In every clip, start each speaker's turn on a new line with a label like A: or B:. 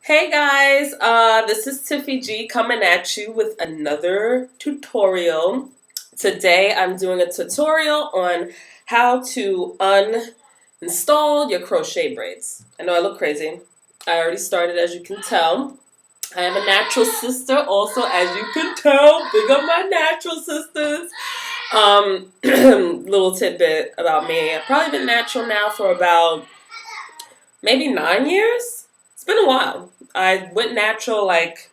A: Hey guys, this is Tiffy G coming at you with another tutorial. Today I'm doing a tutorial on how to uninstall your crochet braids. I know I look crazy. I already started, as you can tell. I am a natural sister also, as you can tell. Big up my natural sisters. Little tidbit about me. I've probably been natural now for about maybe 9 years. It's been a while. I went natural like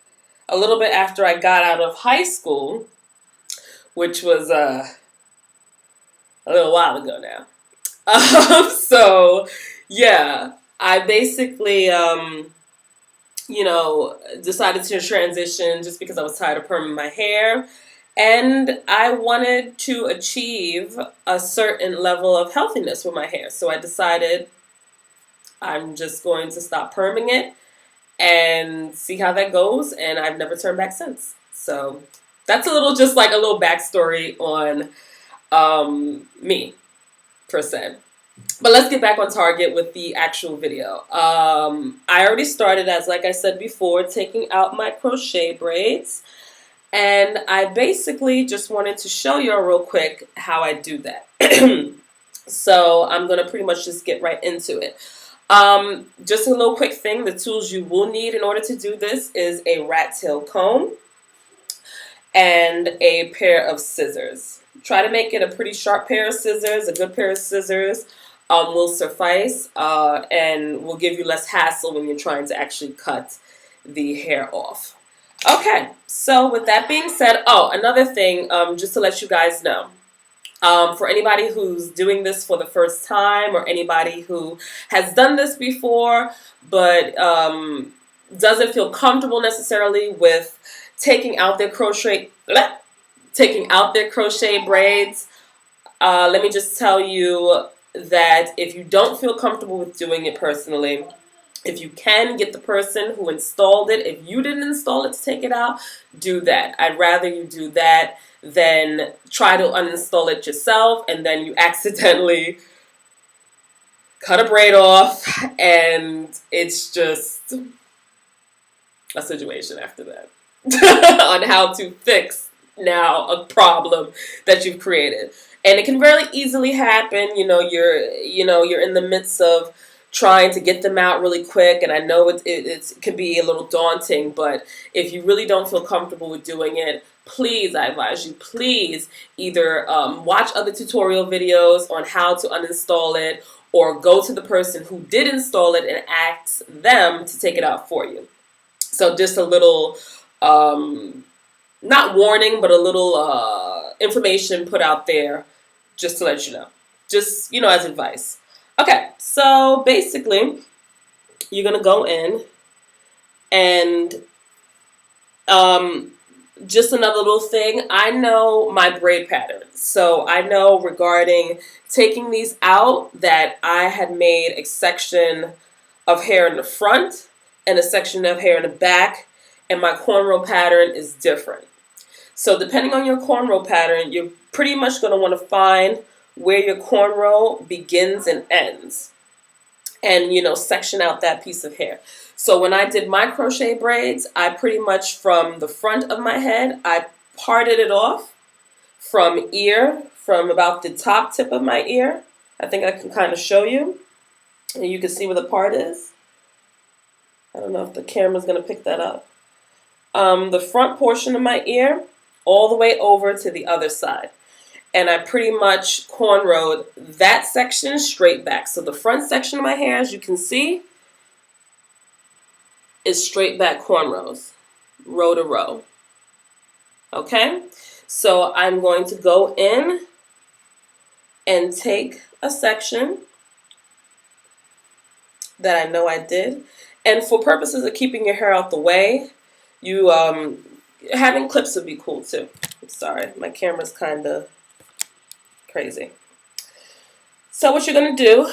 A: a little bit after I got out of high school, which was a little while ago now. So yeah, I basically decided to transition just because I was tired of perming my hair. And I wanted to achieve a certain level of healthiness with my hair. So I decided I'm just going to stop perming it and see how that goes, and I've never turned back since. So that's just like a little backstory on me, per se. But let's get back on target with the actual video. I already started, as like I said before, taking out my crochet braids, and I basically just wanted to show you real quick how I do that. So I'm going to pretty much just get right into it. Just a little quick thing, the tools you will need in order to do this is a rat tail comb and a pair of scissors. Try to make it a pretty sharp pair of scissors. A good pair of scissors will suffice and will give you less hassle when you're trying to actually cut the hair off. Okay, so with that being said, another thing, just to let you guys know. For anybody who's doing this for the first time or anybody who has done this before but doesn't feel comfortable necessarily with taking out their crochet braids, let me just tell you that if you don't feel comfortable with doing it personally, if you can get the person who installed it, if you didn't install it to take it out, do that. I'd rather you do that than try to uninstall it yourself and then you accidentally cut a braid off and it's just a situation after that on how to fix now a problem that you've created. And it can very easily happen. You're in the midst of trying to get them out really quick, and I know it can be a little daunting, but if you really don't feel comfortable with doing it, please, I advise you, please either watch other tutorial videos on how to uninstall it or go to the person who did install it and ask them to take it out for you. So just a little, not warning, but a little information put out there just to let you know. Just, as advice. Okay, so basically, you're going to go in and just another little thing. I know my braid patterns. So I know regarding taking these out that I had made a section of hair in the front and a section of hair in the back, and my cornrow pattern is different. So depending on your cornrow pattern, you're pretty much going to want to find where your cornrow begins and ends and, section out that piece of hair. So when I did my crochet braids, I pretty much from the front of my head, I parted it off from about the top tip of my ear. I think I can kind of show you. And you can see where the part is. I don't know if the camera's going to pick that up. The front portion of my ear all the way over to the other side. And I pretty much cornrowed that section straight back. So the front section of my hair, as you can see, is straight back cornrows, row to row. Okay? So I'm going to go in and take a section that I know I did. And for purposes of keeping your hair out the way, you having clips would be cool too. Sorry, my camera's kind of crazy. So what you're going to do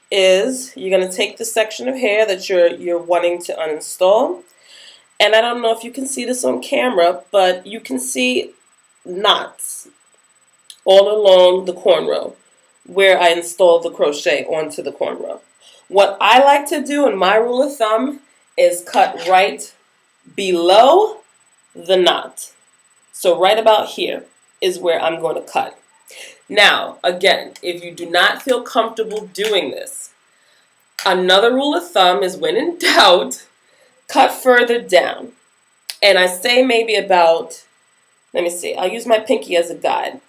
A: is you're going to take the section of hair that you're wanting to uninstall, and I don't know if you can see this on camera, but you can see knots all along the cornrow where I installed the crochet onto the cornrow. What I like to do, and my rule of thumb, is cut right below the knot. So right about here is where I'm going to cut. Now, again, if you do not feel comfortable doing this, another rule of thumb is when in doubt, cut further down. And I say maybe about, let me see, I'll use my pinky as a guide.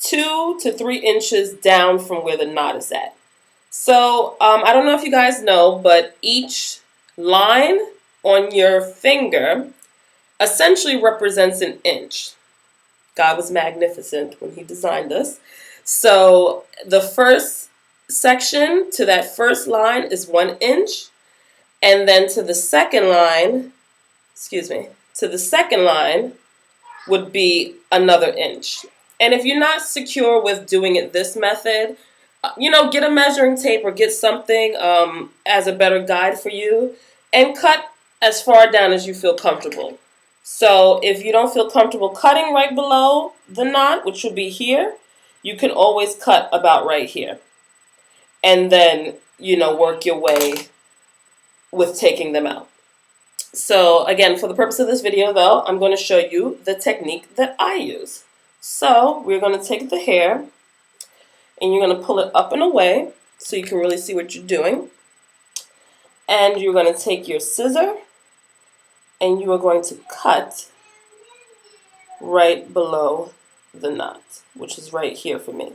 A: 2 to 3 inches down from where the knot is at. So I don't know if you guys know, but each line on your finger essentially represents an inch. God was magnificent when he designed us. So the first section to that first line is 1 inch, and then to the second line, to the second line would be another inch. And if you're not secure with doing it this method, get a measuring tape or get something as a better guide for you, and cut as far down as you feel comfortable. So if you don't feel comfortable cutting right below the knot, which would be here, you can always cut about right here. And then, work your way with taking them out. So again, for the purpose of this video though, I'm going to show you the technique that I use. So we're going to take the hair and you're going to pull it up and away so you can really see what you're doing. And you're going to take your scissor and you are going to cut right below the knot, which is right here for me.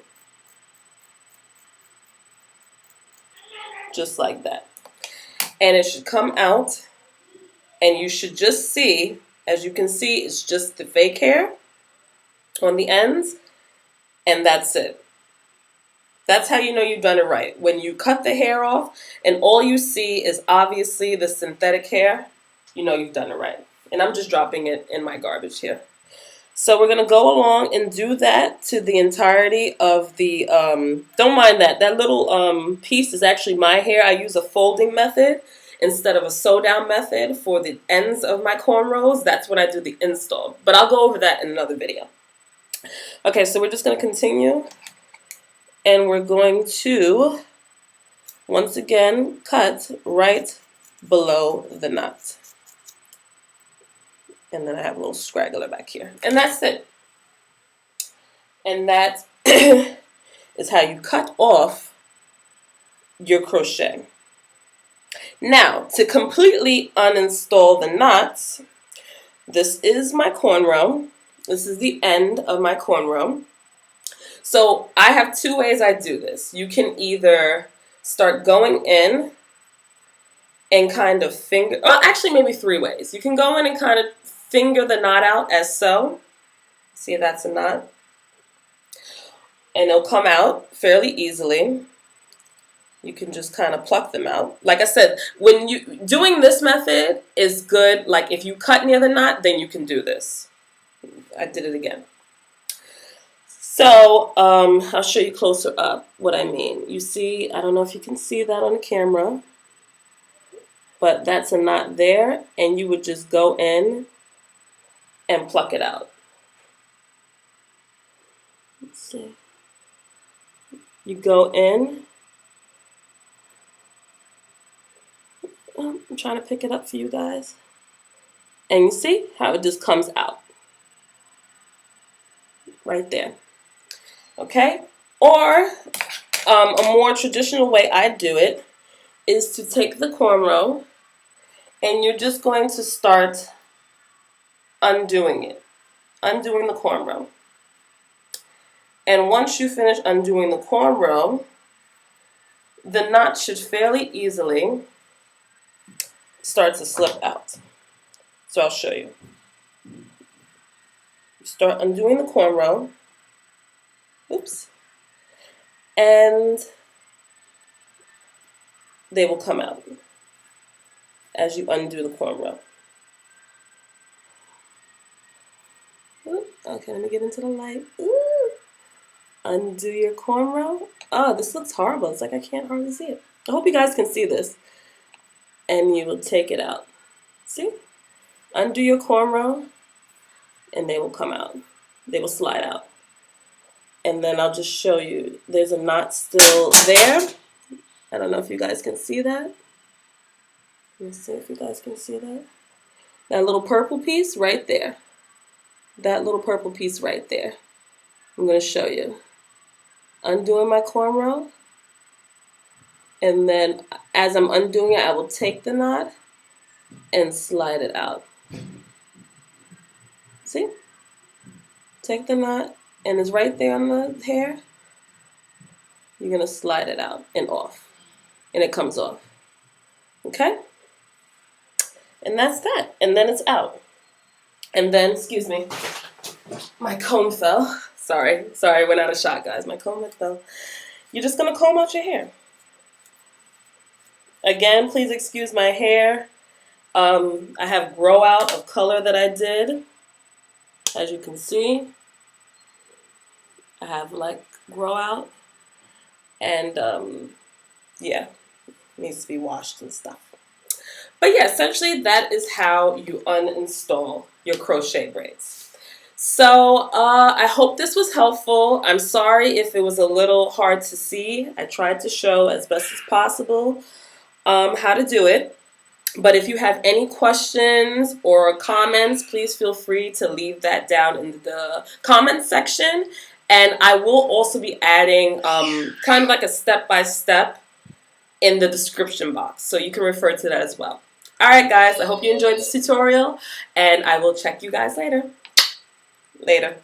A: Just like that. And it should come out, and you should just see, as you can see, it's just the fake hair on the ends, and that's it. That's how you know you've done it right. When you cut the hair off and all you see is obviously the synthetic hair, you know you've done it right. And I'm just dropping it in my garbage here. So we're going to go along and do that to the entirety of the, don't mind that. That little piece is actually my hair. I use a folding method instead of a sew down method for the ends of my cornrows. That's when I do the install. But I'll go over that in another video. Okay, so we're just going to continue. And we're going to, once again, cut right below the knot. And then I have a little straggler back here. And that's it. And that is how you cut off your crochet. Now, to completely uninstall the knots, this is my cornrow. This is the end of my cornrow. So I have 2 ways I do this. You can either start going in and kind of actually maybe 3 ways. You can go in and kind of finger the knot out as so. See, that's a knot. And it'll come out fairly easily. You can just kind of pluck them out. Like I said, when doing this method is good. Like if you cut near the knot, then you can do this. I did it again. So I'll show you closer up what I mean. You see, I don't know if you can see that on the camera, but that's a knot there, and you would just go in and pluck it out. Let's see. You go in. I'm trying to pick it up for you guys. And you see how it just comes out. Right there. Okay? Or a more traditional way I do it is to take the cornrow and you're just going to start undoing it. Undoing the cornrow. And once you finish undoing the cornrow, the knot should fairly easily start to slip out. So I'll show you. You start undoing the cornrow. Oops. And they will come out as you undo the cornrow. Okay, let me get into the light. Ooh. Undo your cornrow. Oh, this looks horrible. It's like I can't hardly see it. I hope you guys can see this. And you will take it out. See? Undo your cornrow, and they will come out. They will slide out. And then I'll just show you. There's a knot still there. I don't know if you guys can see that. Let me see if you guys can see that. That little purple piece right there. That little purple piece right there. I'm going to show you. Undoing my cornrow. And then as I'm undoing it, I will take the knot and slide it out. See? Take the knot and it's right there on the hair. You're going to slide it out and off. And it comes off. Okay? And that's that. And then it's out. And then, excuse me, my comb fell. Sorry, I went out of shot, guys. My comb fell. You're just going to comb out your hair. Again, please excuse my hair. I have grow out of color that I did. As you can see, I have like grow out. And yeah, it needs to be washed and stuff. But yeah, essentially that is how you uninstall your crochet braids. So I hope this was helpful. I'm sorry if it was a little hard to see. I tried to show as best as possible how to do it. But if you have any questions or comments, please feel free to leave that down in the comment section. And I will also be adding kind of like a step-by-step in the description box. So you can refer to that as well. Alright guys, I hope you enjoyed this tutorial. And I will check you guys later. Later.